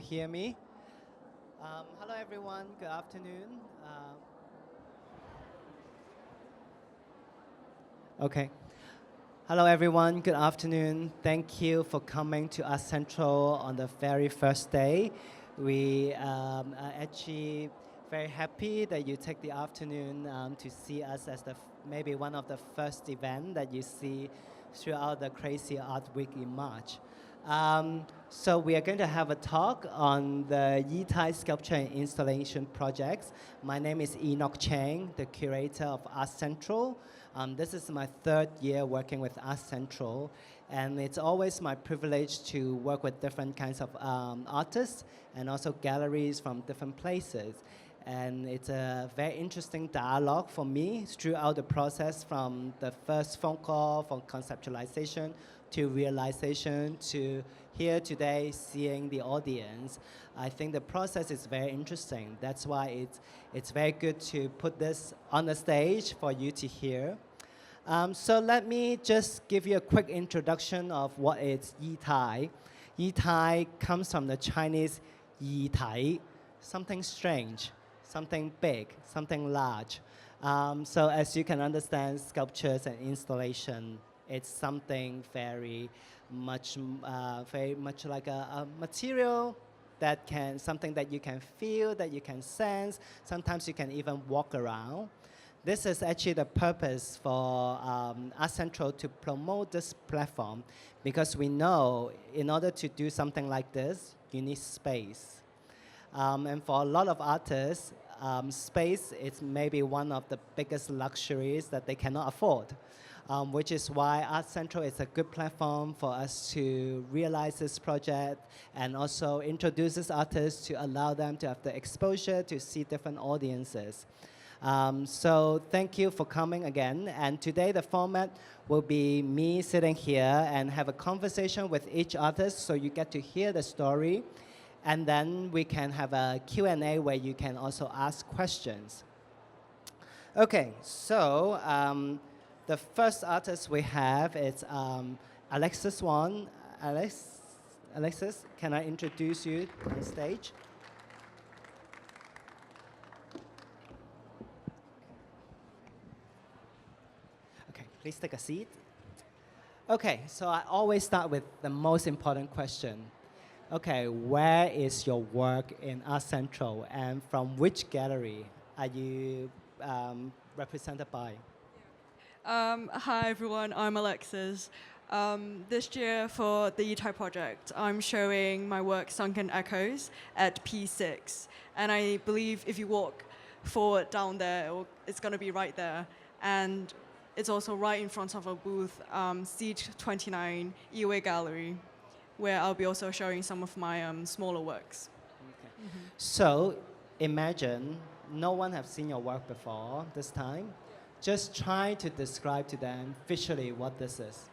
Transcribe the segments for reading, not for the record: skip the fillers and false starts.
hear me? Hello everyone, good afternoon. Okay. Hello everyone, good afternoon. Thank you for coming to Art Central on the very first day. We are actually very happy that you take the afternoon to see us as maybe one of the first events that you see throughout the Crazy Art Week in March. So we are going to have a talk on the Yitai sculpture and installation projects. My name is Enoch Cheng, the curator of Art Central. This is my third year working with Art Central, and it's always my privilege to work with different kinds of artists and also galleries from different places. And it's a very interesting dialogue for me throughout the process, from the first phone call, from conceptualization to realization to here today seeing the audience. I think the process is very interesting. That's why it's very good to put this on the stage for you to hear. So let me just give you a quick introduction of what is Yitai. Yitai comes from the Chinese Yitai, something strange, something big, something large. So as you can understand, sculptures and installation, it's something very much like a material that something that you can feel, that you can sense. Sometimes you can even walk around. This is actually the purpose for Art Central to promote this platform, because we know in order to do something like this, you need space. And for a lot of artists, space is maybe one of the biggest luxuries that they cannot afford. Which is why Art Central is a good platform for us to realize this project and also introduce these artists to allow them to have the exposure to see different audiences. So thank you for coming again. And today the format will be me sitting here and have a conversation with each artist, so you get to hear the story. And then we can have a Q&A where you can also ask questions. Okay, so the first artist we have is Alexis Wong. Alexis, can I introduce you on stage? Okay, please take a seat. Okay, so I always start with the most important question. Okay, where is your work in Art Central, and from which gallery are you represented by? Hi everyone, I'm Alexis. This year for the Yitai project, I'm showing my work Sunken Echoes at P6. And I believe if you walk forward down there, it's going to be right there. And it's also right in front of a booth, seat 29, Iway Gallery, where I'll be also showing some of my smaller works. Okay. Mm-hmm. So imagine no one has seen your work before this time. Just try to describe to them visually what this is.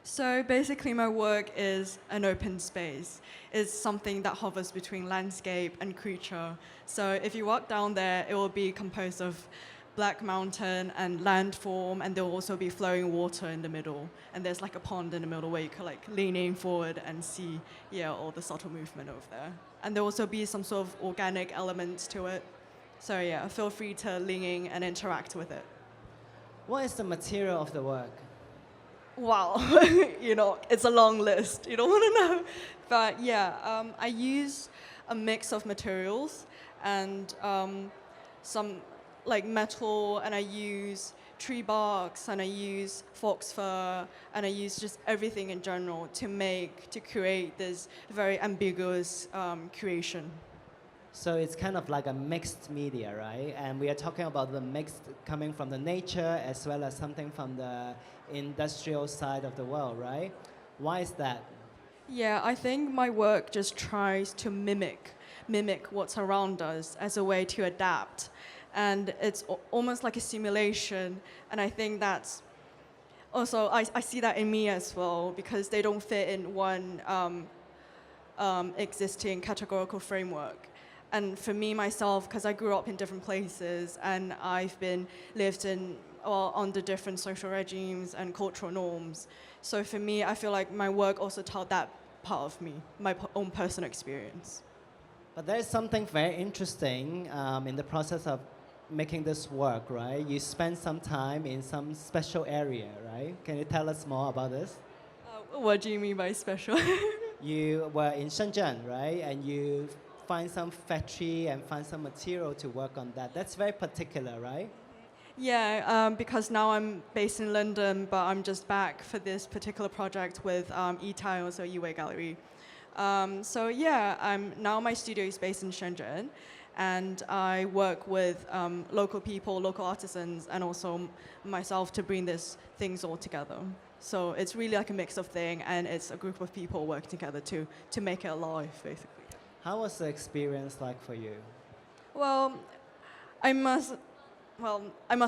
So basically my work is an open space. It's something that hovers between landscape and creature. So if you walk down there, it will be composed of black mountain and landform, and there will also be flowing water in the middle. And there's like a pond in the middle where you can like lean in forward and see all the subtle movement over there. And there will also be some sort of organic elements to it. So yeah, feel free to lean in and interact with it. What is the material of the work? Wow, it's a long list. You don't want to know. But yeah, I use a mix of materials and some like metal, and I use tree barks, and I use fox fur, and I use just everything in general to create this very ambiguous creation. So it's kind of like a mixed media, right? And we are talking about the mixed coming from the nature as well as something from the industrial side of the world, right? Why is that? Yeah, I think my work just tries to mimic what's around us as a way to adapt. And it's almost like a simulation. And I think that's also, I see that in me as well, because they don't fit in one existing categorical framework. And for me, myself, because I grew up in different places and I've lived in under different social regimes and cultural norms. So for me, I feel like my work also told that part of me, my own personal experience. But there's something very interesting in the process of making this work, right? You spend some time in some special area, right? Can you tell us more about this? What do you mean by special? You were in Shenzhen, right? And you find some factory and find some material to work on that. That's very particular, right? Yeah, because now I'm based in London, but I'm just back for this particular project with E-Tile, so Yiwei Gallery. So yeah, now my studio is based in Shenzhen, and I work with local people, local artisans, and also myself to bring these things all together. So it's really like a mix of things, and it's a group of people working together to make it alive, basically. How was the experience like for you? Well, I must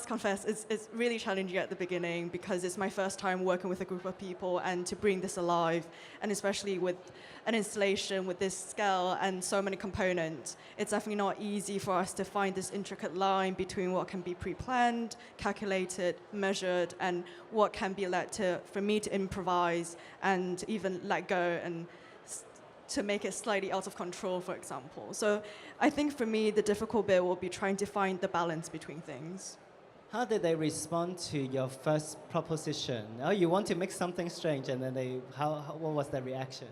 confess, it's really challenging at the beginning because it's my first time working with a group of people and to bring this alive, and especially with an installation with this scale and so many components, it's definitely not easy for us to find this intricate line between what can be pre-planned, calculated, measured, and what can be for me to improvise and even let go and to make it slightly out of control, for example. So I think for me, the difficult bit will be trying to find the balance between things. How did they respond to your first proposition? Oh, you want to make something strange, and then what was their reaction?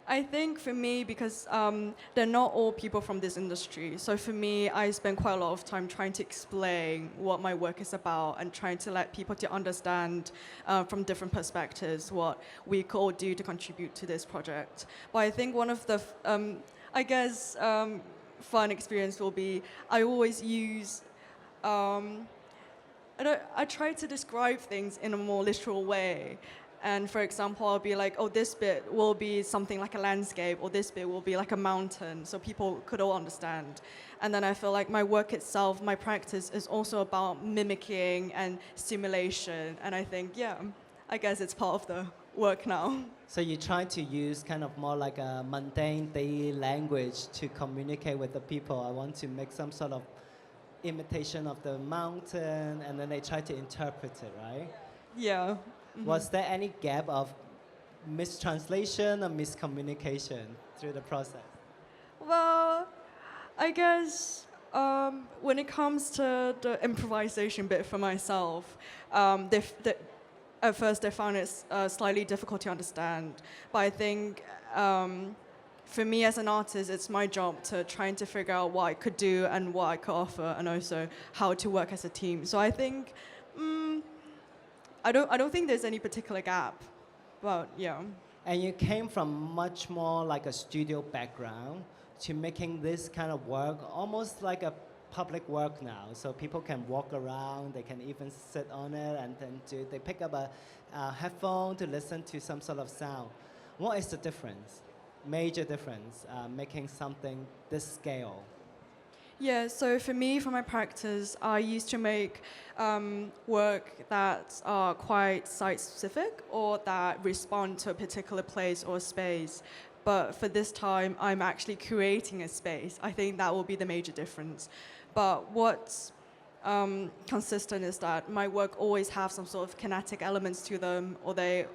I think for me, because they're not all people from this industry, so for me, I spend quite a lot of time trying to explain what my work is about and trying to let people to understand from different perspectives what we could all do to contribute to this project. But I think one of the, fun experience will be, I always use, I try to describe things in a more literal way. And for example, I'll be like, oh, this bit will be something like a landscape, or this bit will be like a mountain, so people could all understand. And then I feel like my work itself, my practice, is also about mimicking and stimulation. And I think, yeah, I guess it's part of the work now. So you try to use kind of more like a mundane daily language to communicate with the people. I want to make some sort of imitation of the mountain, and then they try to interpret it, right? Yeah. Mm-hmm. Was there any gap of mistranslation or miscommunication through the process? Well, I guess when it comes to the improvisation bit for myself, at first I found it slightly difficult to understand. But I think for me as an artist, it's my job to trying to figure out what I could do and what I could offer, and also how to work as a team. So I think I don't think there's any particular gap, but yeah. And you came from much more like a studio background to making this kind of work almost like a public work now. So people can walk around, they can even sit on it, and then they pick up a headphone to listen to some sort of sound. What is the difference, major difference, making something this scale? Yeah, so for me, for my practice, I used to make work that are quite site-specific or that respond to a particular place or space. But for this time, I'm actually creating a space. I think that will be the major difference. But what's consistent is that my work always have some sort of kinetic elements to them, or they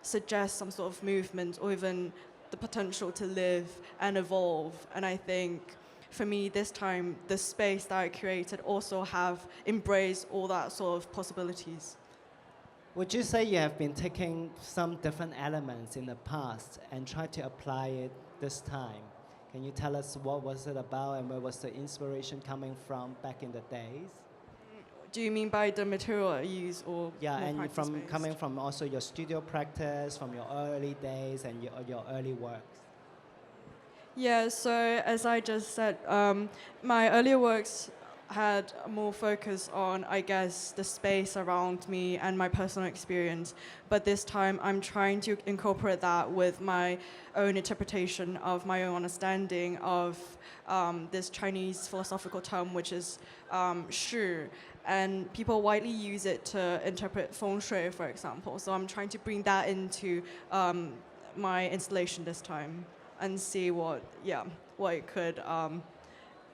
suggest some sort of movement or even the potential to live and evolve. And I think for me, this time, the space that I created also have embraced all that sort of possibilities. Would you say you have been taking some different elements in the past and try to apply it this time? Can you tell us what was it about and where was the inspiration coming from back in the days? Do you mean by the material I use, or yeah, more and from practice-based? coming from also your studio practice, from your early days and your early works? Yeah, so as I just said, my earlier works had more focus on, I guess, the space around me and my personal experience. But this time, I'm trying to incorporate that with my own interpretation of my own understanding of this Chinese philosophical term, which is shi. And people widely use it to interpret feng shui, for example. So I'm trying to bring that into my installation this time and see what it could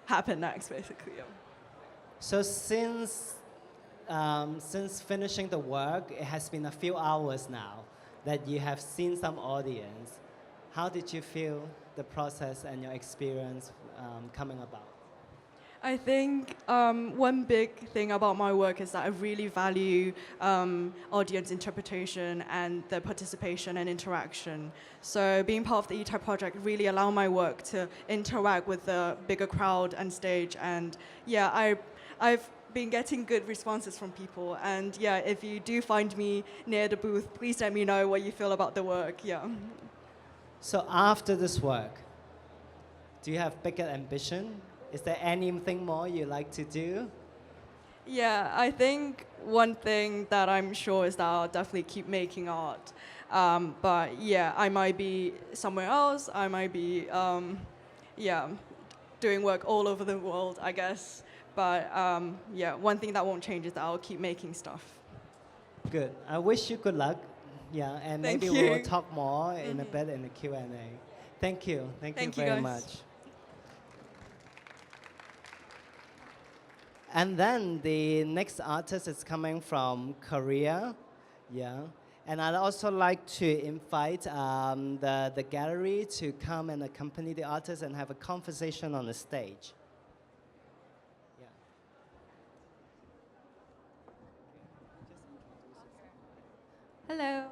happen next, basically. Yeah. So since finishing the work, it has been a few hours now. that you have seen some audience. How did you feel the process and your experience coming about? I think one big thing about my work is that I really value audience interpretation and their participation and interaction. So being part of the ETI project really allowed my work to interact with the bigger crowd and stage. And yeah, I've been getting good responses from people. And yeah, if you do find me near the booth, please let me know what you feel about the work. Yeah. So after this work, do you have bigger ambition? Is there anything more you like to do? Yeah, I think one thing that I'm sure is that I'll definitely keep making art. But yeah, I might be somewhere else. I might be, doing work all over the world, I guess. But yeah, one thing that won't change is that I'll keep making stuff. Good. I wish you good luck. Yeah, and Thank maybe you. we'll talk more in a bit in the Q&A. Thank you. Thank you very guys. much. And then the next artist is coming from Korea, yeah. And I'd also like to invite the gallery to come and accompany the artist and have a conversation on the stage. Yeah. Hello.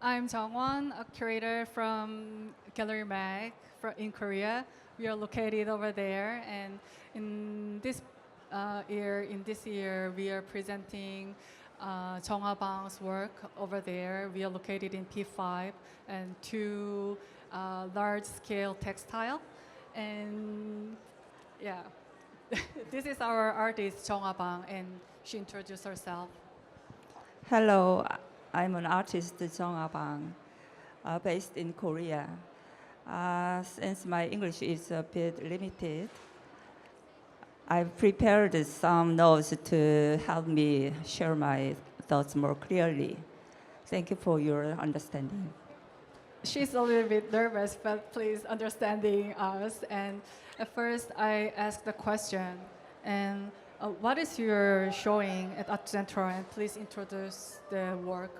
I'm Jeong-A, a curator from Gallery Mag in Korea. We are located over there, and in this year, we are presenting Jeong-A Bang's work over there. We are located in P5 and two large-scale textile, and yeah, this is our artist Jeong-A Bang, and she introduced herself. Hello, I'm an artist, Jeong-A Bang, based in Korea. Since my English is a bit limited, I've prepared some notes to help me share my thoughts more clearly. Thank you for your understanding. She's a little bit nervous, but please understanding us. And at first, I asked the question, and what is your showing at Art Central? And please introduce the work.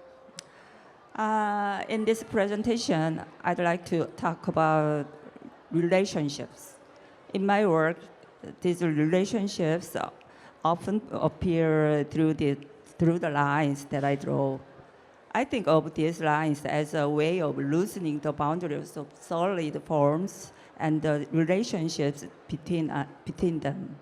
In this presentation, I'd like to talk about relationships. In my work, these relationships often appear through the lines that I draw. I think of these lines as a way of loosening the boundaries of solid forms and the relationships between them.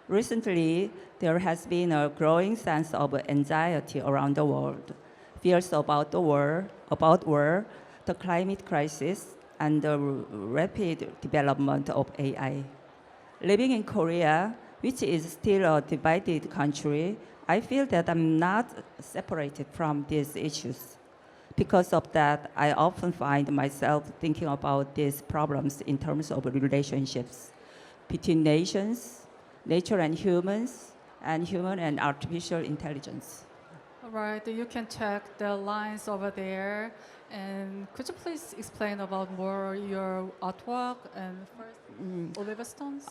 Recently, there has been a growing sense of anxiety around the world. Fears about the war, the climate crisis, and the rapid development of AI. Living in Korea, which is still a divided country, I feel that I'm not separated from these issues. Because of that, I often find myself thinking about these problems in terms of relationships between nations, nature and humans, and human and artificial intelligence. All right, you can check the lines over there. And could you please explain about more your artwork and first Oliver Stone's?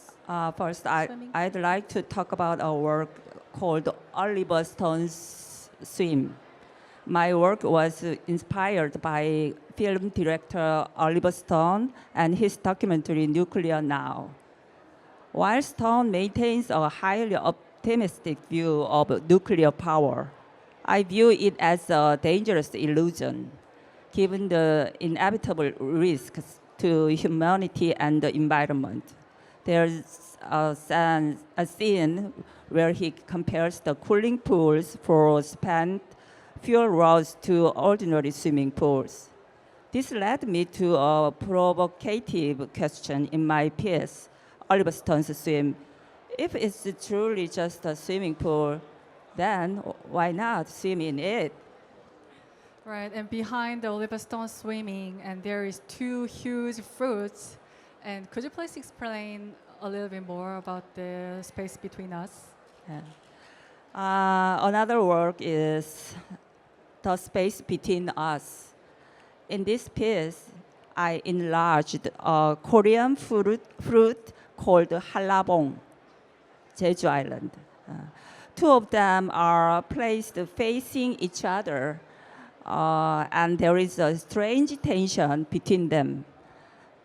First, swimming? I'd like to talk about a work called Oliver Stone's Swim. My work was inspired by film director Oliver Stone and his documentary Nuclear Now. While Stone maintains a highly optimistic view of nuclear power, I view it as a dangerous illusion, given the inevitable risks to humanity and the environment. There's a scene where he compares the cooling pools for spent fuel rods to ordinary swimming pools. This led me to a provocative question in my piece, Oliver Stone's Swim. If it's truly just a swimming pool, then why not swim in it? Right, and behind the Oliver Stone swimming, and there is two huge fruits. And could you please explain a little bit more about the space between us? Yeah. Another work is the space between us. In this piece, I enlarged a Korean fruit called hallabong, Jeju Island. Two of them are placed facing each other and there is a strange tension between them.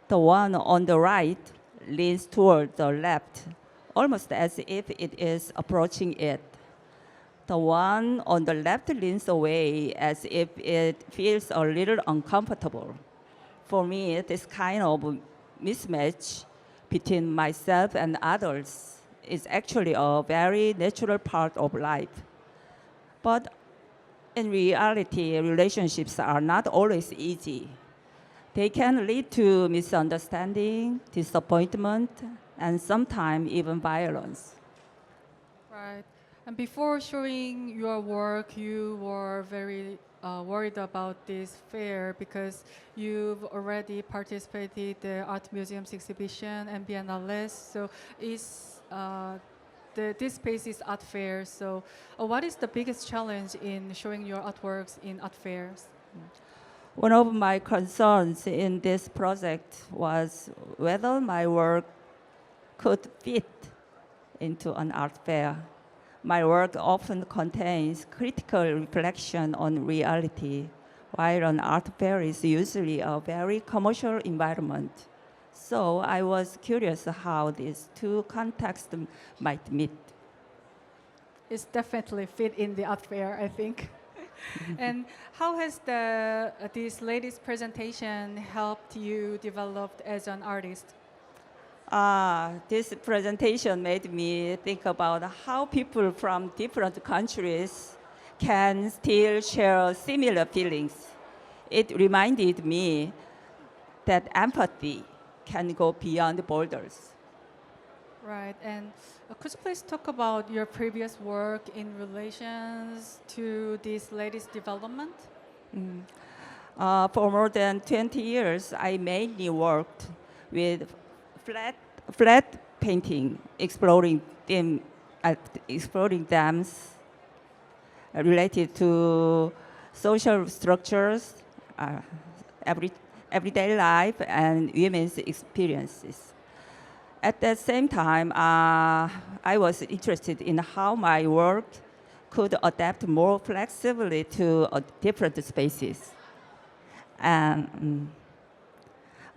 The one on the right leans toward the left, almost as if it is approaching it. The one on the left leans away as if it feels a little uncomfortable. For me, this kind of mismatch between myself and others is actually a very natural part of life. But in reality, relationships are not always easy. They can lead to misunderstanding, disappointment, and sometimes even violence. Right. And before showing your work, you were very worried about this fair because you've already participated in the art museum's exhibition and biennales. So this space is art fair. So what is the biggest challenge in showing your artworks in art fairs? One of my concerns in this project was whether my work could fit into an art fair. My work often contains critical reflection on reality, while an art fair is usually a very commercial environment. So I was curious how these two contexts might meet. It's definitely fit in the art fair, I think. And how has this latest presentation helped you develop as an artist? This presentation made me think about how people from different countries can still share similar feelings. It reminded me that empathy can go beyond borders. Right, and could you please talk about your previous work in relations to this latest development? For more than 20 years, I mainly worked with flat painting, exploring themes related to social structures, everyday life, and women's experiences. At the same time, I was interested in how my work could adapt more flexibly to different spaces. And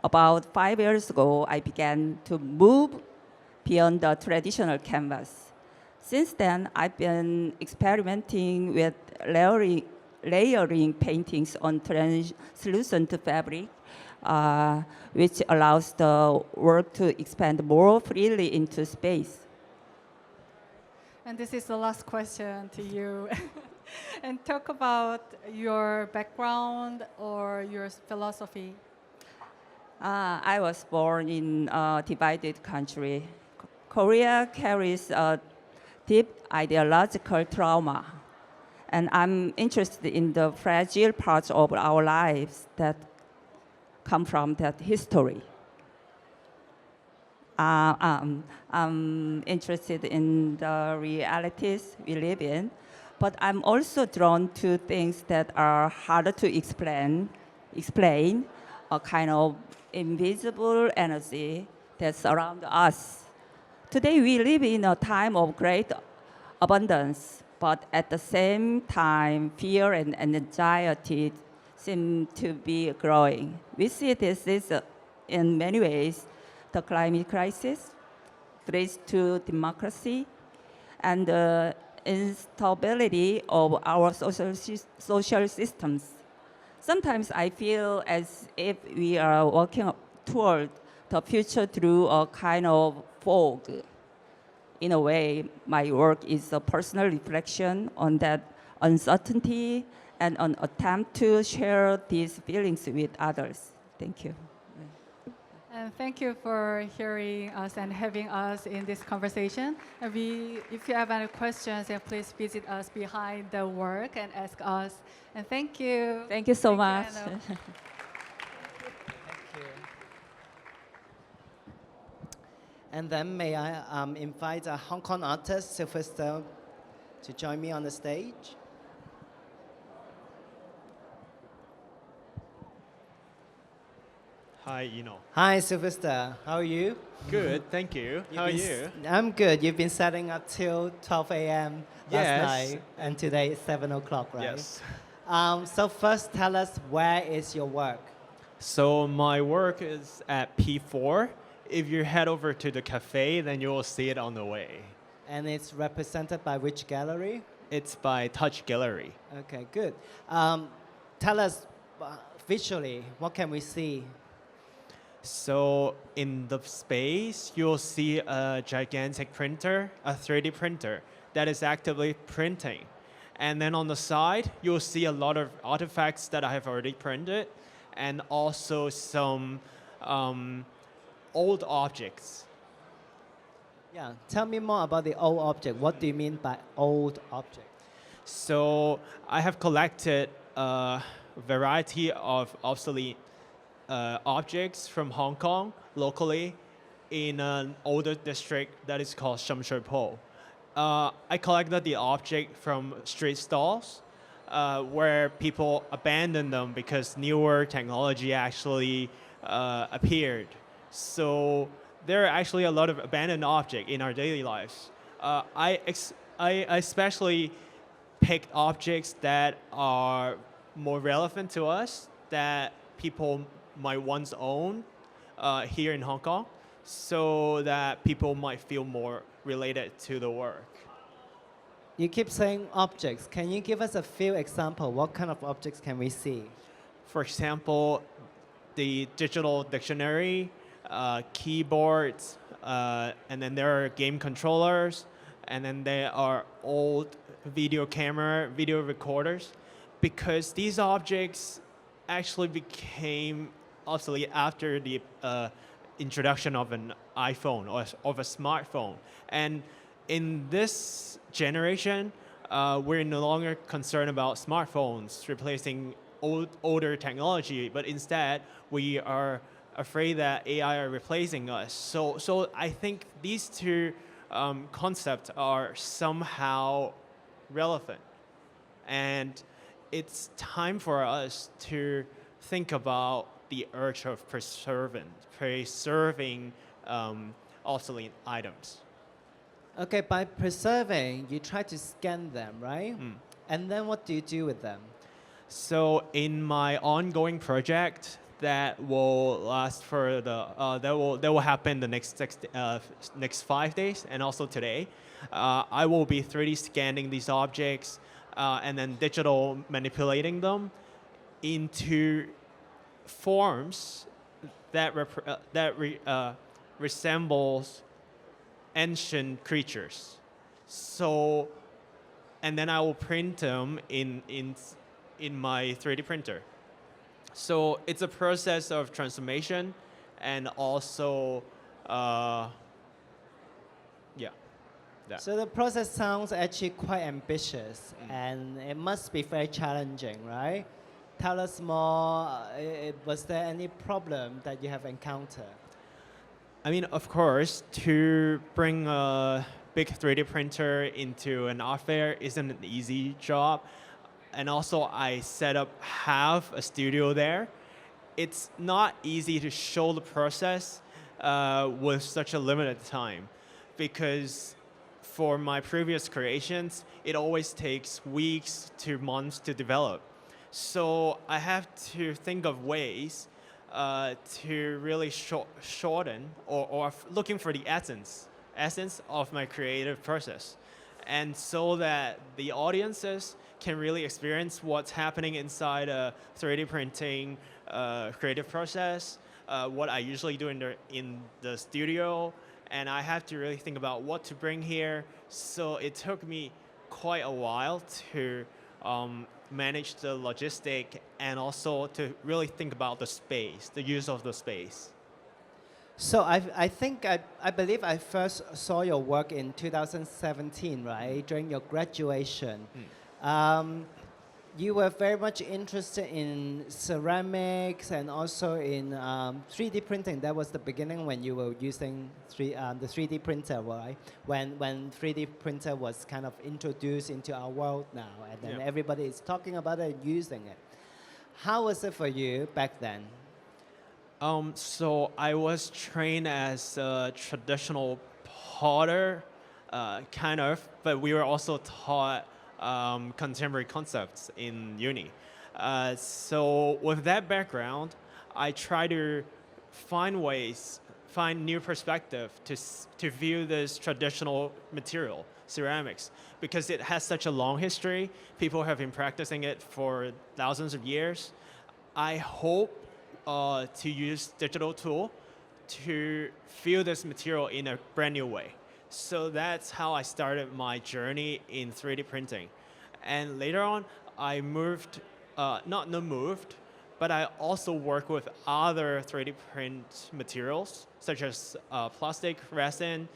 about 5 years ago, I began to move beyond the traditional canvas. Since then, I've been experimenting with layering paintings on translucent fabric, which allows the work to expand more freely into space. And this is the last question to you. And talk about your background or your philosophy. I was born in a divided country. Korea carries a deep ideological trauma, and I'm interested in the fragile parts of our lives that come from that history. I'm interested in the realities we live in, but I'm also drawn to things that are harder to explain, a kind of invisible energy that's around us. Today we live in a time of great abundance, but at the same time, fear and anxiety seem to be growing. We see this is, in many ways, the climate crisis, threats to democracy, and the instability of our social systems. Sometimes I feel as if we are walking toward the future through a kind of fog. In a way, my work is a personal reflection on that uncertainty and an attempt to share these feelings with others. Thank you. And thank you for hearing us and having us in this conversation. And if you have any questions, then please visit us behind the work and ask us. And thank you. Thank you so much. Thank you. And then may I invite a Hong Kong artist, Silvester, to join me on the stage. Hi, Enoch. Hi, Silvester. How are you? Good, thank you. How are you? I'm good. You've been setting up till 12 a.m. last Yes. night, and today it's 7 o'clock, right? Yes. So first, tell us, where is your work? So my work is at P4. If you head over to the cafe, then you will see it on the way. And it's represented by which gallery? It's by Touch Gallery. Okay, good. Tell us visually, what can we see? So in the space, you'll see a gigantic printer, a 3D printer that is actively printing. And then on the side, you'll see a lot of artifacts that I have already printed, and also some old objects. Yeah, tell me more about the old object. What do you mean by old object? So I have collected a variety of obsolete objects from Hong Kong locally in an older district that is called Sham Shui Po. I collected the object from street stalls where people abandoned them because newer technology actually appeared. So there are actually a lot of abandoned objects in our daily lives. I especially picked objects that are more relevant to us, that people might once own here in Hong Kong, so that people might feel more related to the work. You keep saying objects. Can you give us a few examples? What kind of objects can we see? For example, the digital dictionary, keyboards, and then there are game controllers, and then there are old video camera, video recorders, because these objects actually became obsolete after the introduction of an iPhone or of a smartphone. And in this generation, we're no longer concerned about smartphones replacing older technology, but instead we are afraid that AI are replacing us. So I think these two concepts are somehow relevant. And it's time for us to think about the urge of preserving obsolete items. Okay, by preserving, you try to scan them, right? And then what do you do with them? So in my ongoing project that will last for that will happen the next 5 days, and also today, I will be 3D scanning these objects and then digital manipulating them into forms that resembles ancient creatures. So, and then I will print them in my 3D printer. So it's a process of transformation, and also, that. So the process sounds actually quite ambitious, and it must be very challenging, right? Tell us more. Was there any problem that you have encountered? I mean, of course, to bring a big 3D printer into an art fair isn't an easy job. And also, I set up half a studio there. It's not easy to show the process with such a limited time, because for my previous creations, it always takes weeks to months to develop. So I have to think of ways to really shorten or looking for the essence of my creative process. And so that the audiences can really experience what's happening inside a 3D printing creative process, what I usually do in the studio. And I have to really think about what to bring here. So it took me quite a while to manage the logistic, and also to really think about the space, the use of the space. So I believe I first saw your work in 2017, right, during your graduation. You were very much interested in ceramics and also in 3D printing. That was the beginning when you were using the 3D printer, right? When 3D printer was kind of introduced into our world now, and then everybody is talking about it and using it. How was it for you back then? So I was trained as a traditional potter, kind of, but we were also taught contemporary concepts in uni. So with that background, I try to find new perspective to view this traditional material, ceramics, because it has such a long history. People have been practicing it for thousands of years. I hope to use digital tool to view this material in a brand new way. So that's how I started my journey in 3D printing. And later on, I but I also work with other 3D print materials, such as plastic, resin,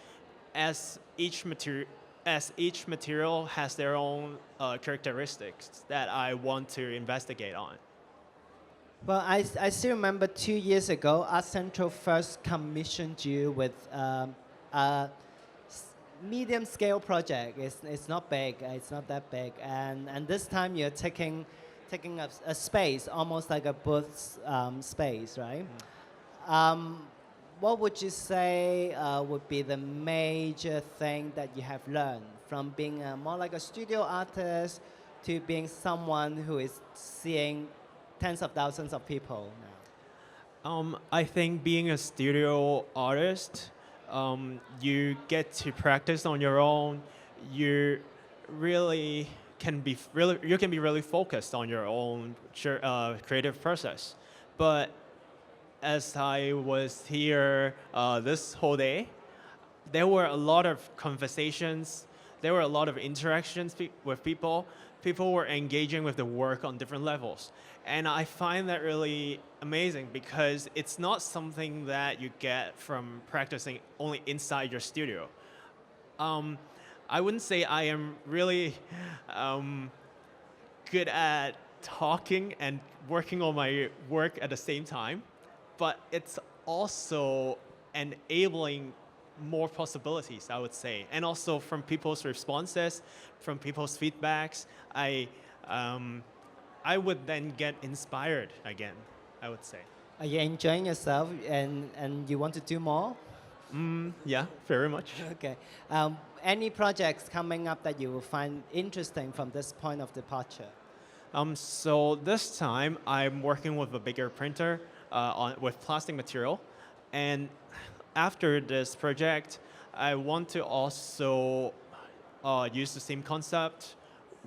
as each material has their own characteristics that I want to investigate on. Well, I still remember 2 years ago, Art Central first commissioned you with a medium-scale project. It's not big. It's not that big. And this time you're taking a space, almost like a booth space, right? What would you say would be the major thing that you have learned from being more like a studio artist to being someone who is seeing tens of thousands of people now? I think being a studio artist, you get to practice on your own. You can be really focused on your own creative process. But as I was here this whole day, there were a lot of conversations. There were a lot of interactions with people. People were engaging with the work on different levels. And I find that really amazing because it's not something that you get from practicing only inside your studio. I wouldn't say I am really good at talking and working on my work at the same time, but it's also enabling more possibilities, I would say. And also from people's responses, from people's feedbacks, I would then get inspired again, I would say. Are you enjoying yourself and you want to do more? Yeah, very much. Okay. Any projects coming up that you will find interesting from this point of departure? So this time I'm working with a bigger printer with plastic material. And after this project, I want to also use the same concept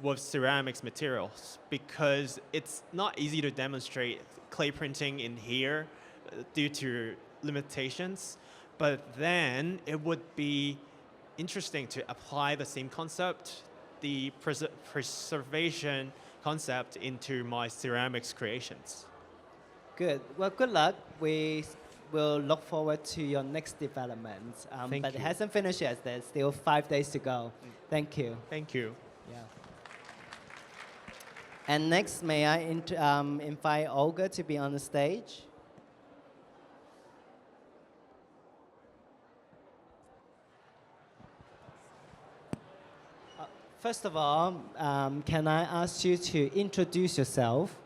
with ceramics materials because it's not easy to demonstrate clay printing in here due to limitations. But then it would be interesting to apply the same concept, the preservation concept, into my ceramics creations. Good. Well, good luck. We will look forward to your next developments. Thank but you. it hasn't finished yet. There's still 5 days to go. Thank you. Thank you. Yeah. And next, may I invite Olga to be on the stage? First of all, can I ask you to introduce yourself?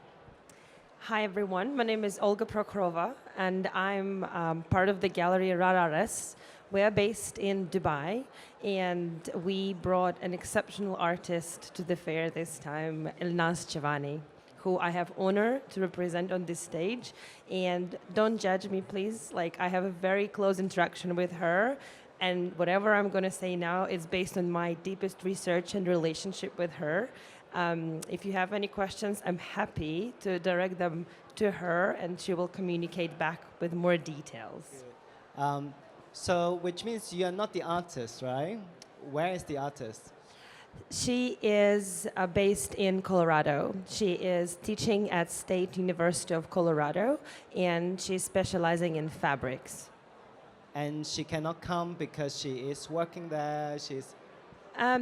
Hi everyone, my name is Olga Prokhorova and I'm part of the gallery RARARES. We're based in Dubai and we brought an exceptional artist to the fair this time, Enoch Cheng, who I have honor to represent on this stage. And don't judge me please, like I have a very close interaction with her. And whatever I'm going to say now is based on my deepest research and relationship with her. If you have any questions, I'm happy to direct them to her and she will communicate back with more details. So, which means you are not the artist, right? Where is the artist? She is based in Colorado. She is teaching at State University of Colorado and she's specializing in fabrics. And she cannot come because she is working there.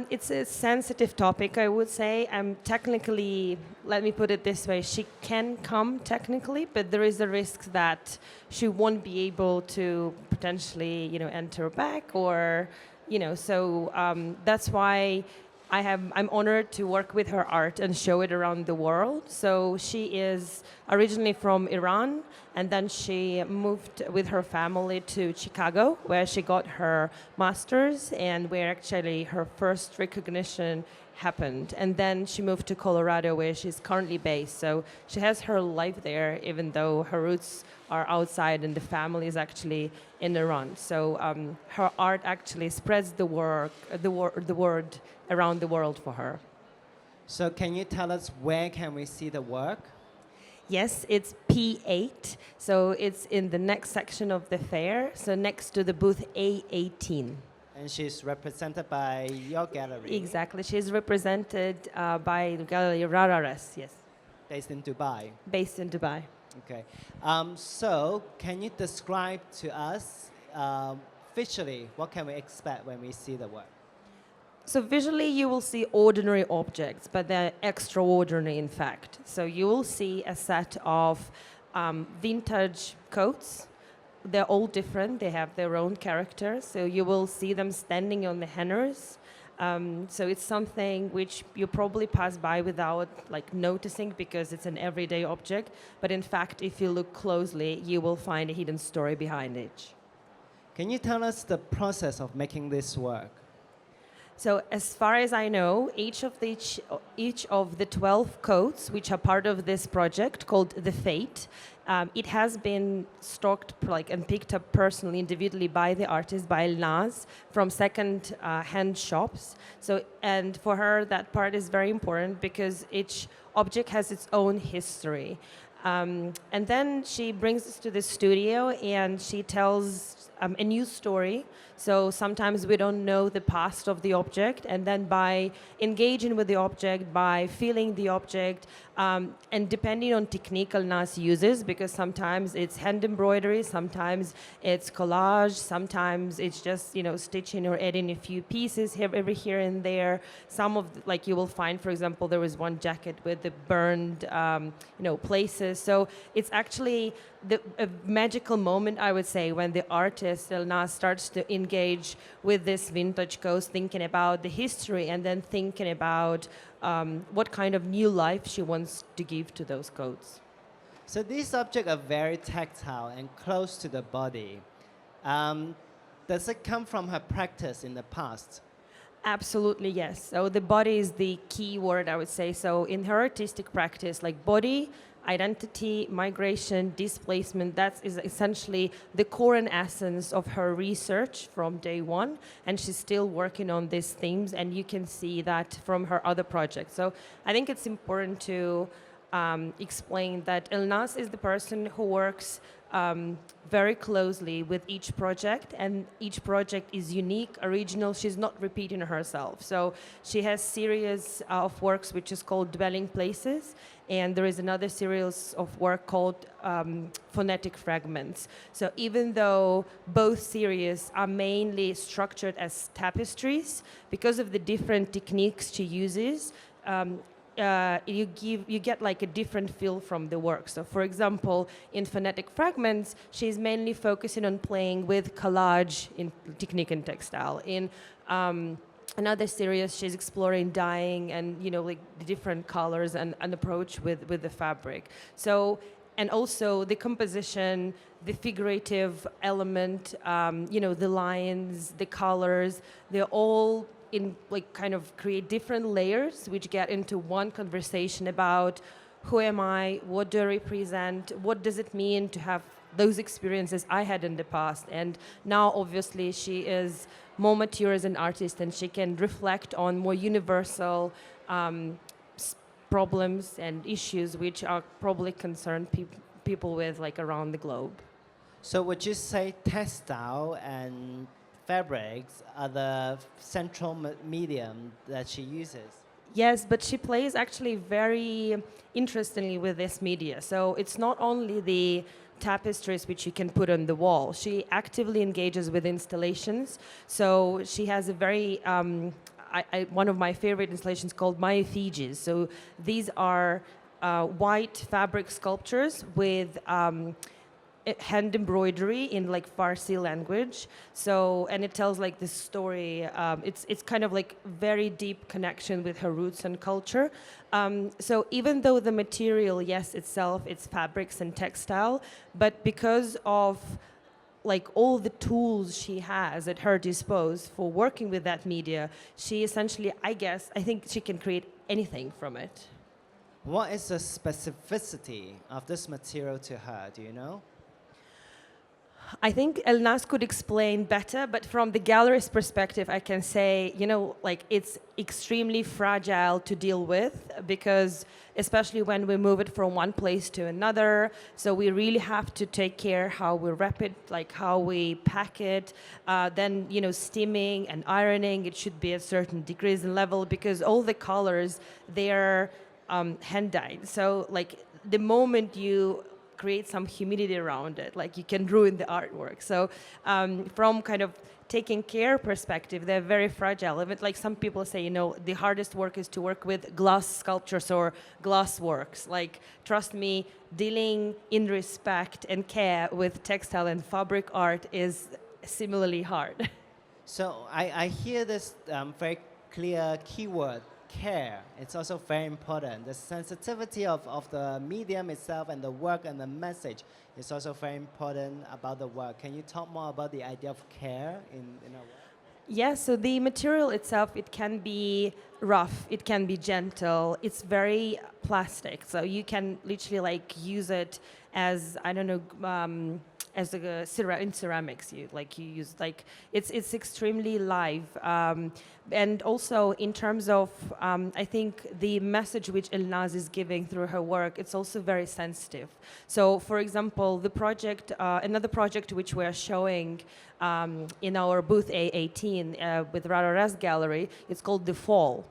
It's a sensitive topic, I would say. Technically, let me put it this way, she can come technically, but there is a risk that she won't be able to potentially, enter back or, so that's why I'm honored to work with her art and show it around the world. So she is originally from Iran And then she moved with her family to Chicago, where she got her master's and where actually her first recognition happened. And then she moved to Colorado, where she's currently based. So she has her life there, even though her roots are outside and the family is actually in Iran. So her art actually spreads the word around the world for her. So can you tell us where can we see the work? Yes, it's P8. So it's in the next section of the fair, so next to the booth A18. And she's represented by your gallery. Exactly. She's represented by the gallery RARARES, yes. Based in Dubai. Based in Dubai. Okay. So can you describe to us visually what can we expect when we see the work? So visually you will see ordinary objects, but they're extraordinary in fact. So you will see a set of vintage coats. They're all different. They have their own character. So you will see them standing on the hangers. So it's something which you probably pass by without noticing because it's an everyday object. But in fact, if you look closely, you will find a hidden story behind it. Can you tell us the process of making this work? So as far as I know, each of the 12 coats, which are part of this project called The Fate, it has been stocked and picked up personally, individually by the artist, by Elnaz, from second-hand shops. So, and for her, that part is very important because each object has its own history. And then she brings us to the studio and she tells a new story. So sometimes we don't know the past of the object, and then by engaging with the object, by feeling the object, and depending on technique Elnaz uses, because sometimes it's hand embroidery, sometimes it's collage, sometimes it's just stitching or adding a few pieces here and there. Some of you will find, for example, there was one jacket with the burned places. So it's actually a magical moment, I would say, when the artist Elnaz starts to engage with this vintage coat, thinking about the history and then thinking about what kind of new life she wants to give to those coats. So these objects are very tactile and close to the body. Does it come from her practice in the past? Absolutely, yes. So the body is the key word, I would say. So in her artistic practice, body, identity, migration, displacement, that is essentially the core and essence of her research from day one. And she's still working on these themes, and you can see that from her other projects. So I think it's important to explain that Elnaz is the person who works very closely with each project, and each project is unique, original. She's not repeating herself. So she has series of works which is called Dwelling Places, and there is another series of work called Phonetic Fragments. So even though both series are mainly structured as tapestries, because of the different techniques she uses, you get a different feel from the work. So for example, in Phonetic Fragments, she's mainly focusing on playing with collage in technique and textile. In another series, she's exploring dyeing and the different colors and approach with the fabric. So, and also the composition, the figurative element, the lines, the colors, they're all in kind of create different layers which get into one conversation about who am I, what do I represent, what does it mean to have those experiences I had in the past. And now obviously she is more mature as an artist and she can reflect on more universal problems and issues which are probably concerned people with around the globe. So would you say textile and fabrics are the central medium that she uses? Yes, but she plays actually very interestingly with this media. So it's not only the tapestries which you can put on the wall. She actively engages with installations. So she has a very, one of my favorite installations called My Effigies. So these are white fabric sculptures with hand embroidery in like Farsi language. So, and it tells like this story. It's kind of like very deep connection with her roots and culture. So even though the material, yes, itself, it's fabrics and textile, but because of like all the tools she has at her disposal for working with that media, she essentially, I think she can create anything from it. What is the specificity of this material to her? Do you know? I think Elnaz could explain better, but from the gallery's perspective, I can say, like it's extremely fragile to deal with because especially when we move it from one place to another, so we really have to take care how we wrap it, like how we pack it, then, steaming and ironing, it should be at certain degrees and level because all the colors, they're hand dyed. So like the moment you create some humidity around it, like you can ruin the artwork. So from kind of taking care perspective, they're very fragile. Even like some people say, the hardest work is to work with glass sculptures or glass works. Like, trust me, dealing in respect and care with textile and fabric art is similarly hard. So I hear this very clear keyword, care. It's also very important. The sensitivity of the medium itself and the work and the message is also very important about the work. Can you talk more about the idea of care in our work? Yes, so the material itself, it can be rough, it can be gentle, it's very plastic. So you can literally like use it as, as in ceramics, you use it's extremely live, and also in terms of I think the message which Elnaz is giving through her work, it's also very sensitive. So for example, the project, another project which we're showing in our booth A18 with RARARES gallery, it's called The Fall.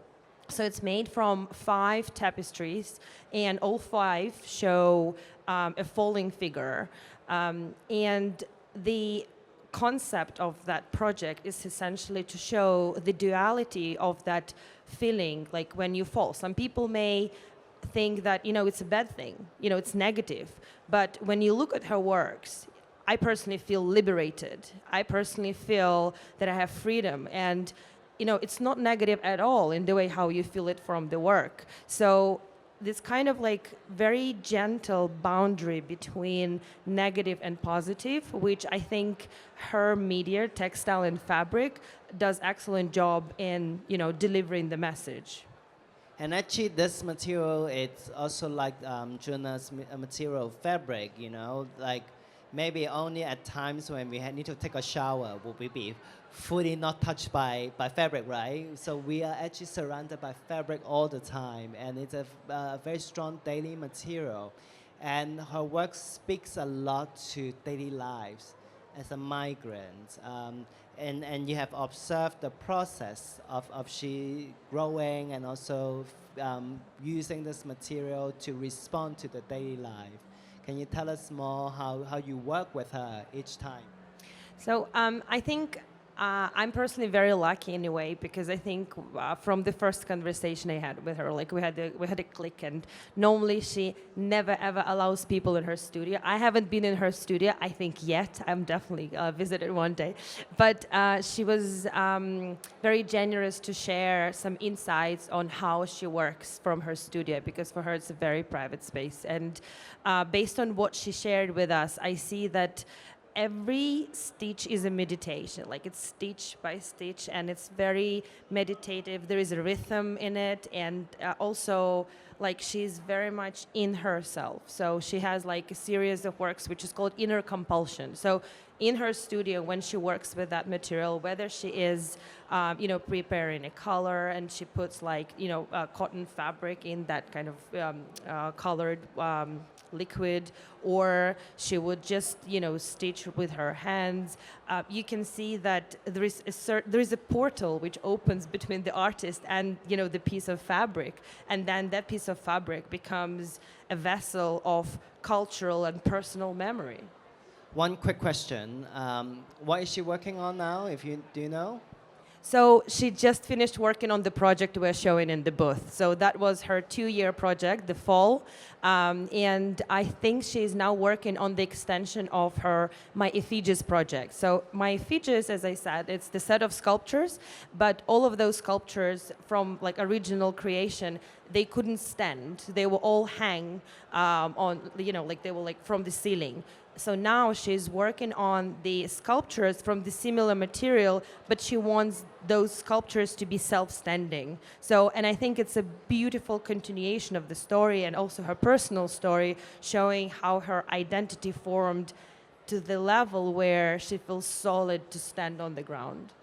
So it's made from 5 tapestries, and all 5 show a falling figure. And the concept of that project is essentially to show the duality of that feeling, like when you fall. Some people may think that, it's a bad thing, it's negative. But when you look at her works, I personally feel liberated. I personally feel that I have freedom. And, it's not negative at all in the way how you feel it from the work. So this kind of like very gentle boundary between negative and positive, which I think her media, textile and fabric, does excellent job in, delivering the message. And actually, this material, it's also like Juna's material fabric, like maybe only at times when we need to take a shower will we be fully not touched by fabric, right? So we are actually surrounded by fabric all the time, and it's a very strong daily material. And her work speaks a lot to daily lives as a migrant. And you have observed the process of she growing and also using this material to respond to the daily life. Can you tell us more how you work with her each time? So I think I'm personally very lucky in a way, because I think from the first conversation I had with her, like we had a click, and normally she never ever allows people in her studio. I haven't been in her studio, I think, yet. I'm definitely visited one day, but she was very generous to share some insights on how she works from her studio, because for her it's a very private space. And based on what she shared with us, I see that every stitch is a meditation, like it's stitch by stitch, and it's very meditative. There is a rhythm in it, and also like she's very much in herself. So she has like a series of works which is called Inner Compulsion. So in her studio, when she works with that material, whether she is preparing a color and she puts like cotton fabric in that kind of colored liquid, or she would just stitch with her hands, you can see that there is a portal which opens between the artist and the piece of fabric, and then that piece of fabric becomes a vessel of cultural and personal memory. One quick question. What is she working on now, do you know? So she just finished working on the project we're showing in the booth. So that was her 2-year project, the fall. And I think she's now working on the extension of her My Effigies project. So My Effigies, as I said, it's the set of sculptures, but all of those sculptures from like original creation, they couldn't stand. They will all hang on, you know, like they were like from the ceiling. So now she's working on the sculptures from the similar material, but she wants those sculptures to be self-standing. So, and I think it's a beautiful continuation of the story and also her personal story, showing how her identity formed to the level where she feels solid to stand on the ground.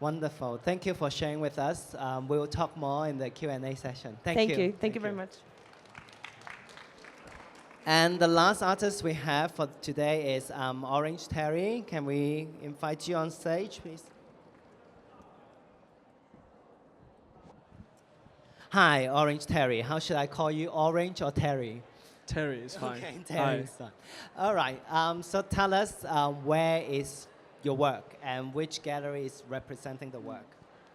Wonderful. Thank you for sharing with us. We will talk more in the Q&A session. Thank you. Thank you very much. And the last artist we have for today is OrangeTerry. Can we invite you on stage, please? Hi, OrangeTerry. How should I call you, Orange or Terry? Terry is fine. Okay, Terry is fine. All right. So tell us where is your work and which gallery is representing the work?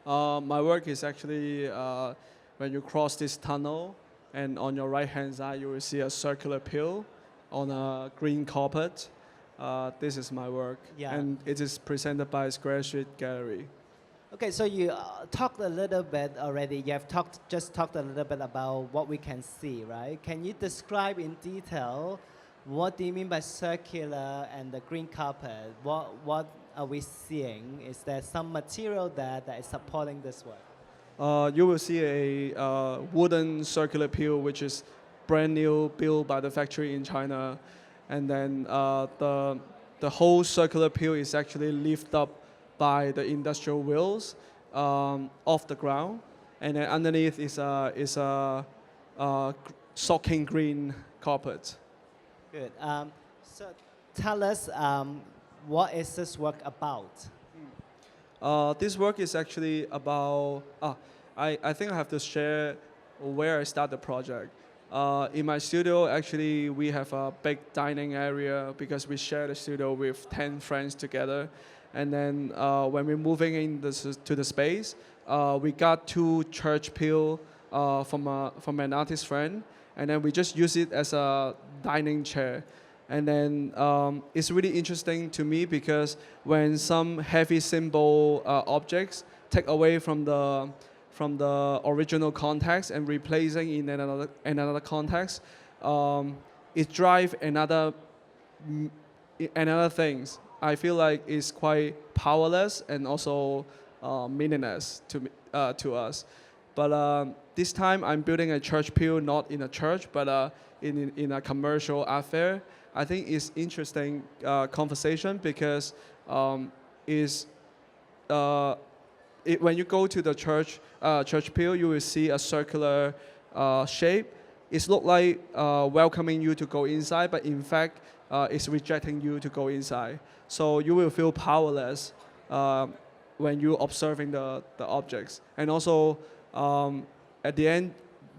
My work is actually when you cross this tunnel, and on your right-hand side, you will see a circular pill on a green carpet. This is my work, and it is presented by Square Street Gallery. Okay, so you talked a little bit already. You have just talked a little bit about what we can see, right? Can you describe in detail what do you mean by circular and the green carpet? What are we seeing? Is there some material there that is supporting this work? You will see a wooden circular pill, which is brand new, built by the factory in China. And then the whole circular pill is actually lifted up by the industrial wheels off the ground. And then underneath is a shocking green carpet. Good. So tell us, what is this work about? This work is actually about, I think I have to share where I started the project. In my studio, actually, we have a big dining area because we share the studio with 10 friends together. And then when we're moving to the space, we got 2 church pills from an artist friend. And then we just use it as a dining chair. And then it's really interesting to me because when some heavy symbol objects take away from the original context and replacing in another context, it drives another things. I feel like it's quite powerless and also meaningless to us. But this time I'm building a church pew, not in a church, but in a commercial art fair. I think it's interesting conversation because when you go to the church pew, you will see a circular shape. It looks like welcoming you to go inside, but in fact, it's rejecting you to go inside. So you will feel powerless when you're observing the objects. And also, at the end,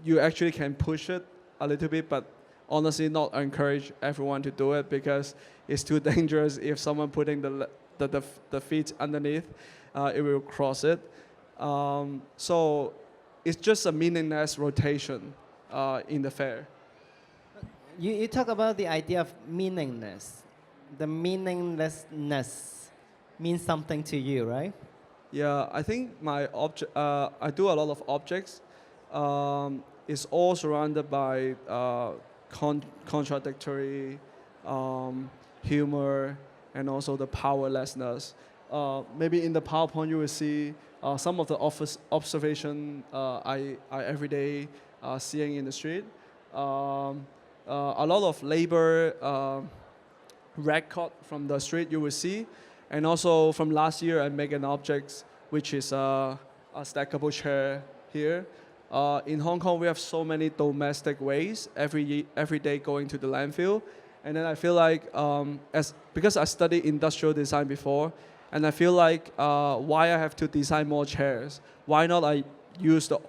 you actually can push it a little bit, but honestly not encourage everyone to do it because it's too dangerous. If someone putting the feet underneath, it will cross it. So it's just a meaningless rotation in the fair. You talk about the idea of meaningless. The meaninglessness means something to you, right? Yeah, I think I do a lot of objects. It's all surrounded by contradictory humor and also the powerlessness. Maybe in the PowerPoint you will see some of the observation I every day seeing in the street. A lot of labor record from the street you will see, and also from last year I make an object which is a stackable chair here. In Hong Kong, we have so many domestic waste every day going to the landfill. And then I feel like, because I studied industrial design before, and I feel like why I have to design more chairs? Why not I use the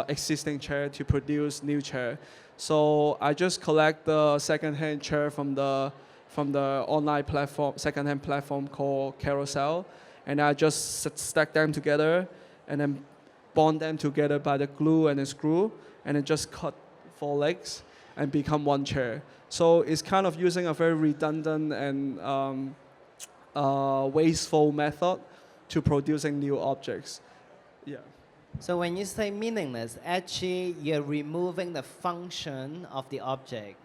existing chair to produce new chair? So I just collect the second-hand chair from the online platform, second-hand platform called Carousel. and I just stack them together, and then bond them together by the glue and the screw, and then just cut 4 legs and become 1 chair. So it's kind of using a very redundant and wasteful method to producing new objects. Yeah. So when you say meaningless, actually you're removing the function of the object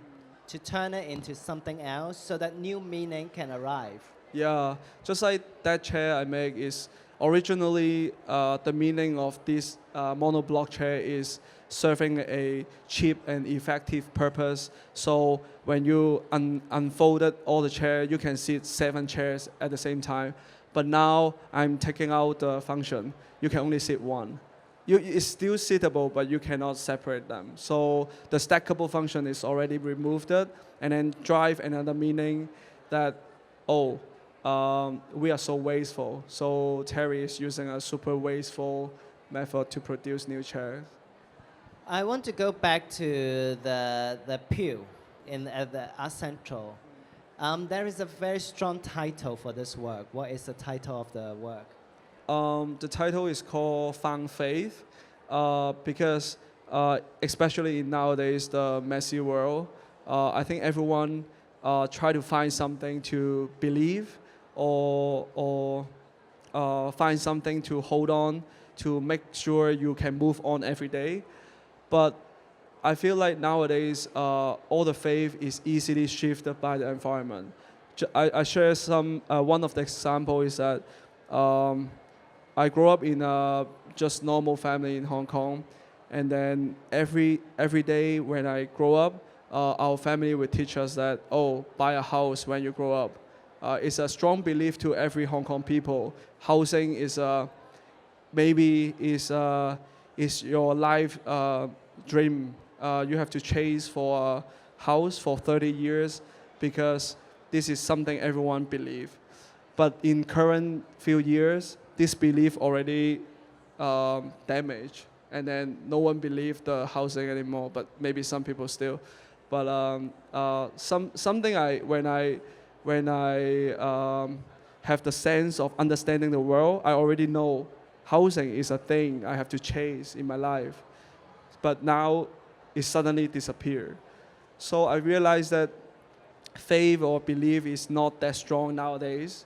to turn it into something else so that new meaning can arrive. Yeah, just like that chair I make is originally the meaning of this monoblock chair is serving a cheap and effective purpose. So when you unfolded all the chair, you can sit 7 chairs at the same time. But now I'm taking out the function. You can only sit 1. It's still sittable, but you cannot separate them. So the stackable function is already removed, and then drive another meaning that, we are so wasteful. So Terry is using a super wasteful method to produce new chairs. I want to go back to the pew at the Art Central. There is a very strong title for this work. What is the title of the work? The title is called Found Faith because especially in nowadays, the messy world, I think everyone try to find something to believe or find something to hold on to make sure you can move on every day. But I feel like nowadays, all the faith is easily shifted by the environment. I share one of the examples is that I grew up in a just normal family in Hong Kong, and then every day when I grow up, our family would teach us that, buy a house when you grow up. It's a strong belief to every Hong Kong people. Housing is is your life dream. You have to chase for a house for 30 years because this is something everyone believes. But in current few years, this belief already damaged, and then no one believes the housing anymore. But maybe some people still. But something when I have the sense of understanding the world, I already know housing is a thing I have to chase in my life. But now it suddenly disappeared. So I realized that faith or belief is not that strong nowadays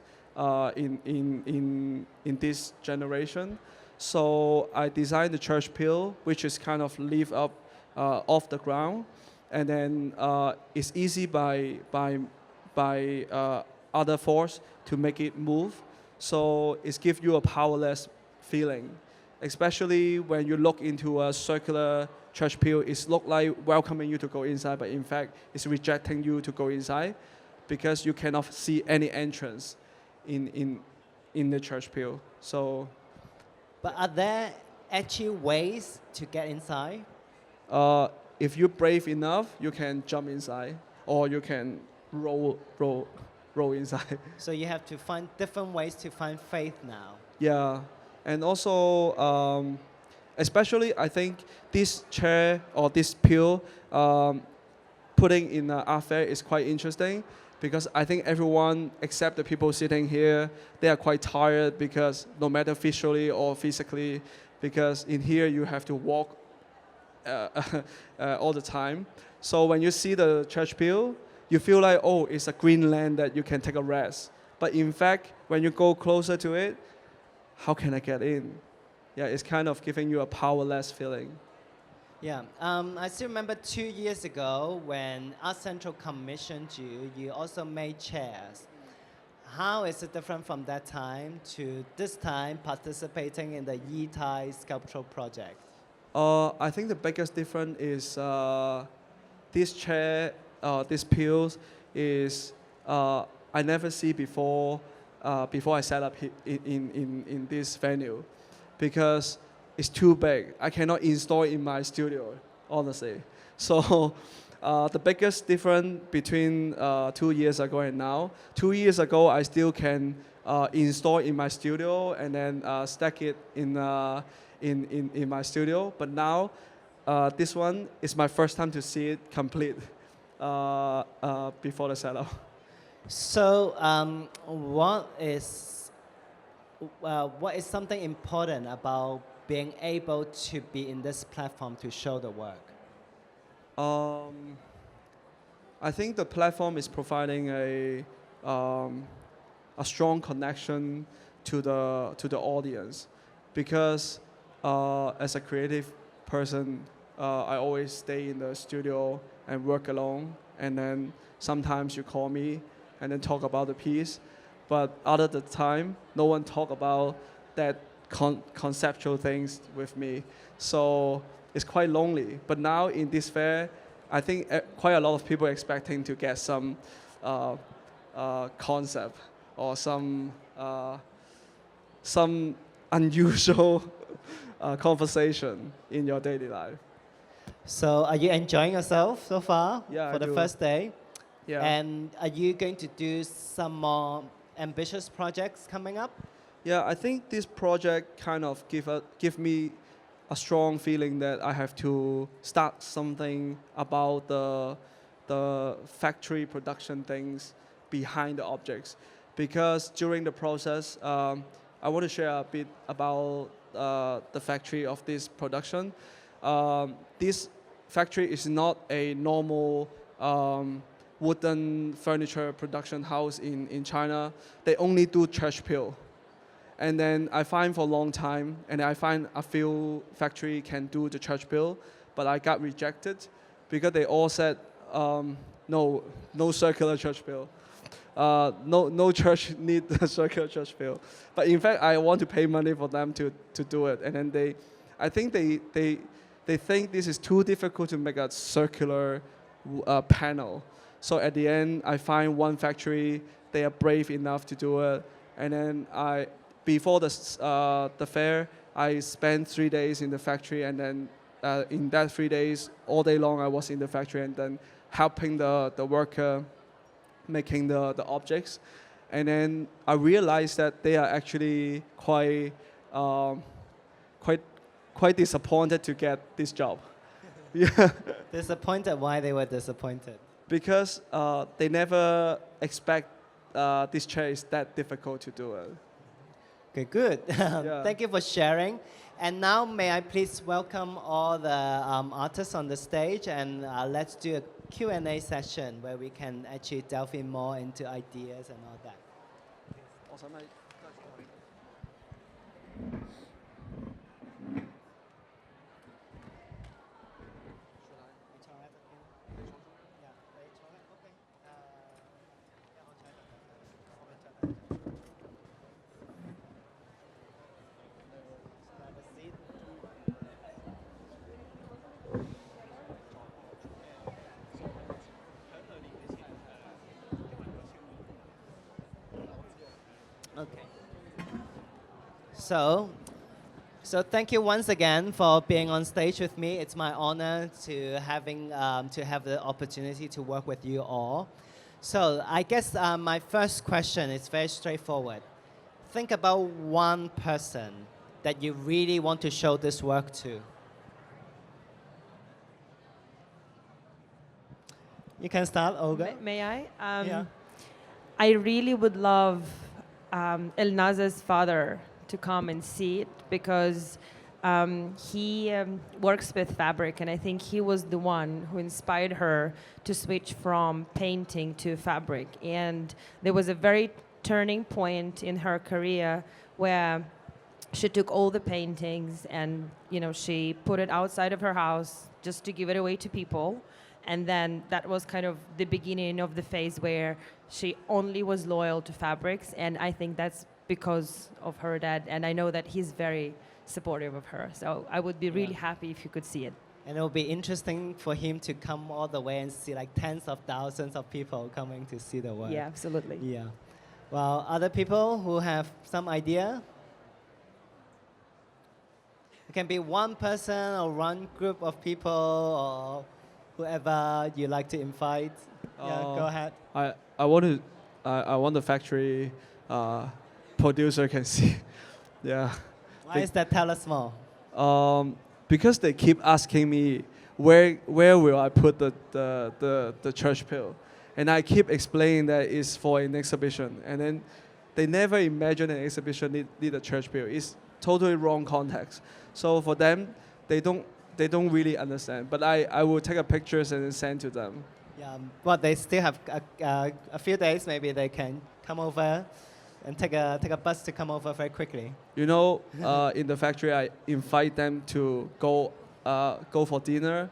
in this generation. So I designed the church pew, which is kind of lift up off the ground, and then it's easy by other force to make it move. So it gives you a powerless feeling, especially when you look into a circular church pew. It looks like welcoming you to go inside, but in fact, it's rejecting you to go inside because you cannot see any entrance in the church pew. So, but are there actually ways to get inside? If you're brave enough, you can jump inside, or you can roll inside. So you have to find different ways to find faith now. Yeah, and also, especially I think this chair or this pew putting in an art fair is quite interesting because I think everyone except the people sitting here, they are quite tired because no matter visually or physically, because in here you have to walk all the time. So when you see the church pew, you feel like, it's a green land that you can take a rest. But in fact, when you go closer to it, how can I get in? Yeah, it's kind of giving you a powerless feeling. Yeah, I still remember 2 years ago when Art Central commissioned you, you also made chairs. How is it different from that time to this time participating in the Yi-Tai sculptural project? I think the biggest difference is this chair, this pews is I never see before I set up in this venue because it's too big. I cannot install it in my studio, honestly. So the biggest difference between 2 years ago and now, 2 years ago I still can install in my studio and then stack it in my studio. But now this one is my first time to see it complete what is something important about being able to be in this platform to show the work? I think the platform is providing a strong connection to the audience, because as a creative person, I always stay in the studio and work alone, and then sometimes you call me and then talk about the piece, but other the time, no one talk about that conceptual things with me, so it's quite lonely. But now in this fair, I think quite a lot of people expecting to get some concept or some unusual conversation in your daily life. So are you enjoying yourself so far Yeah, for I the do. first day? Yeah. And are you going to do some more ambitious projects coming up? Yeah, I think this project kind of give me a strong feeling that I have to start something about the factory production things behind the objects, because during the process, I want to share a bit about the factory of this production. This factory is not a normal wooden furniture production house in China. They only do church pill. And then I find for a long time, and I find a few factory can do the church pill, but I got rejected because they all said, no circular church pill. No church need the circular church pill. But in fact, I want to pay money for them to do it. And then I think they think this is too difficult to make a circular panel. So at the end, I find one factory, they are brave enough to do it. And then before the fair, I spent 3 days in the factory, and then in that 3 days, all day long I was in the factory, and then helping the worker making the objects. And then I realized that they are actually quite disappointed to get this job. Yeah. Disappointed? Why they were disappointed? Because they never expect this chair is that difficult to do it. Okay, good. Yeah. Thank you for sharing. And now may I please welcome all the artists on the stage, and let's do a Q&A session where we can actually delve in more into ideas and all that. Okay. So thank you once again for being on stage with me. It's my honor to have the opportunity to work with you all. So I guess my first question is very straightforward. Think about one person that you really want to show this work to. You can start, Olga. May I? Yeah. I really would love Elnaza's father to come and see it, because he works with fabric, and I think he was the one who inspired her to switch from painting to fabric. And there was a very turning point in her career where she took all the paintings and she put it outside of her house just to give it away to people. And then that was kind of the beginning of the phase where she only was loyal to fabrics. And I think that's because of her dad. And I know that he's very supportive of her. So I would be really happy if you could see it. And it will be interesting for him to come all the way and see like tens of thousands of people coming to see the work. Yeah, absolutely. Yeah. Well, other people who have some idea? It can be one person or one group of people or whoever you like to invite. Yeah, go ahead. I want the factory producer can see. Yeah. Why is that? Tell us more. Because they keep asking me where will I put the church pill, and I keep explaining that it's for an exhibition, and then they never imagine an exhibition need a church bill. It's totally wrong context. So for them, they don't really understand. But I will take a pictures and then send to them. Yeah, well, they still have a few days. Maybe they can come over and take a bus to come over very quickly. You know, in the factory, I invite them to go for dinner,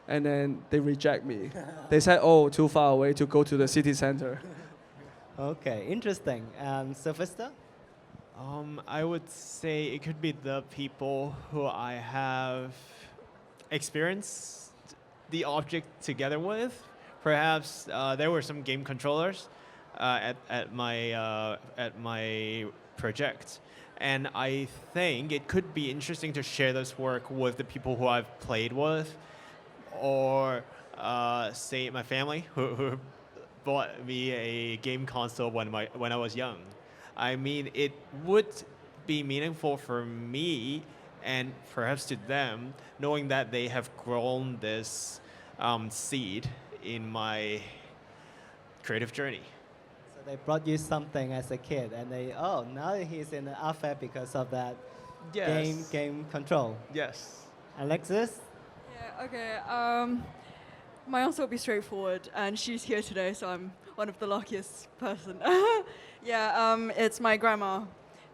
and then they reject me. They said, "Oh, too far away to go to the city center." Okay, interesting. Silvester? I would say it could be the people who I have experienced the object together with. Perhaps there were some game controllers at my project, and I think it could be interesting to share this work with the people who I've played with, or say my family who bought me a game console when I was young. I mean, it would be meaningful for me and perhaps to them, knowing that they have grown this seed in my creative journey. So they brought you something as a kid, and now he's in the art fair because of that game control. Yes. Alexis? Yeah, okay. My answer will be straightforward, and she's here today, so I'm one of the luckiest person. It's my grandma.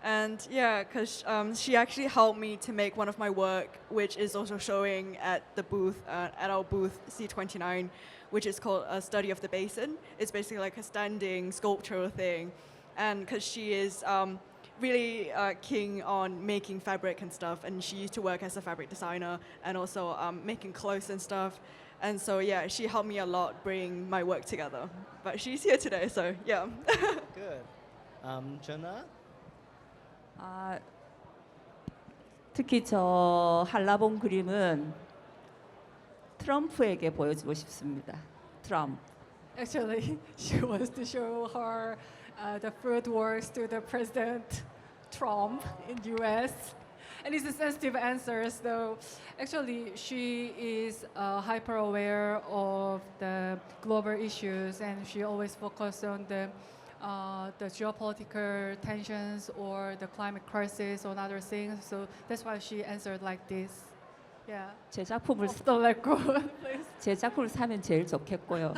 And because she actually helped me to make one of my work, which is also showing at the booth, at our booth C29, which is called A Study of the Basin. It's basically like a standing sculptural thing. And because she is really keen on making fabric and stuff, and she used to work as a fabric designer and also making clothes and stuff. And so, she helped me a lot bring my work together. But she's here today, so yeah. Good. Jeong-A? 특히 저 한라봉 그림은 트럼프에게 보여주고 싶습니다. 트럼프. Actually, she wants to show her the fruit works to the President Trump in U.S. And it's a sensitive answer, so actually she is hyper aware of the global issues, and she always focuses on the geopolitical tensions or the climate crisis or other things. So that's why she answered like this. Yeah. 제 작품을 Don't let go, please. 제 작품을 사면 제일 좋겠고요.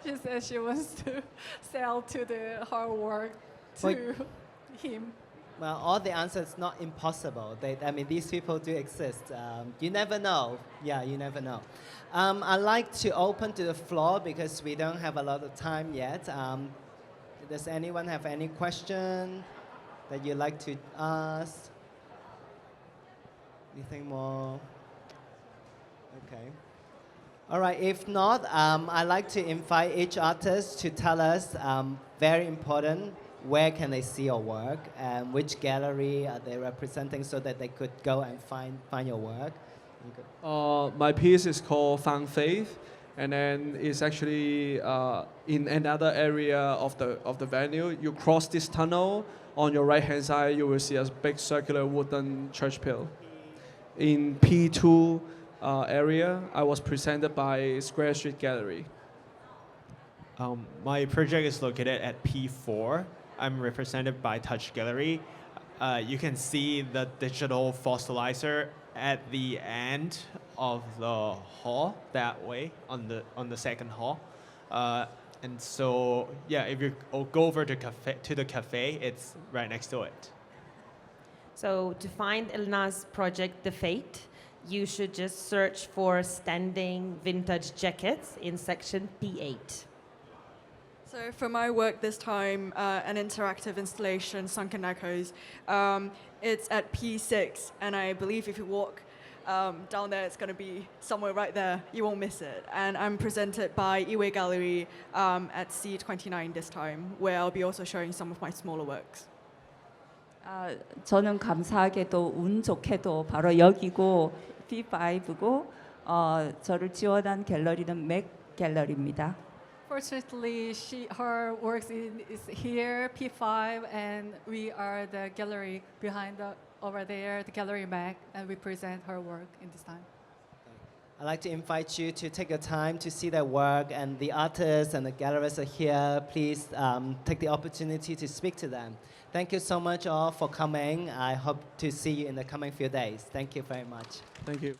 She says she wants to sell to her work to him. Well, all the answers not impossible. These people do exist. You never know. Yeah, you never know. I'd like to open to the floor because we don't have a lot of time yet. Does anyone have any question that you'd like to ask? Anything more? Okay. All right, if not, I'd like to invite each artist to tell us, very important, where can they see your work and which gallery are they representing so that they could go and find your work. My piece is called Found Faith, and then it's actually in another area of the venue. You cross this tunnel, on your right hand side you will see a big circular wooden church pew. In P2 area, I was presented by Square Street Gallery. My project is located at P4. I'm represented by Touch Gallery. You can see the digital fossilizer at the end of the hall that way on the second hall. And so if you go over to the cafe, it's right next to it. So to find Elna's project, The Fate, you should just search for standing vintage jackets in section P8. So for my work this time, an interactive installation, Sunken Echoes, it's at P6, and I believe if you walk down there, it's going to be somewhere right there. You won't miss it. And I'm presented by Iway Gallery at C29 this time, where I'll be also showing some of my smaller works. 저는 감사하게도 운 좋게도 바로 여기고 P5고 저를 지원한 갤러리는 맥 갤러리입니다. Fortunately, her works is here, P5, and we are the gallery behind over there, the Gallery Mac, and we present her work in this time. I'd like to invite you to take your time to see their work, and the artists and the gallerists are here. Please take the opportunity to speak to them. Thank you so much all for coming. I hope to see you in the coming few days. Thank you very much. Thank you.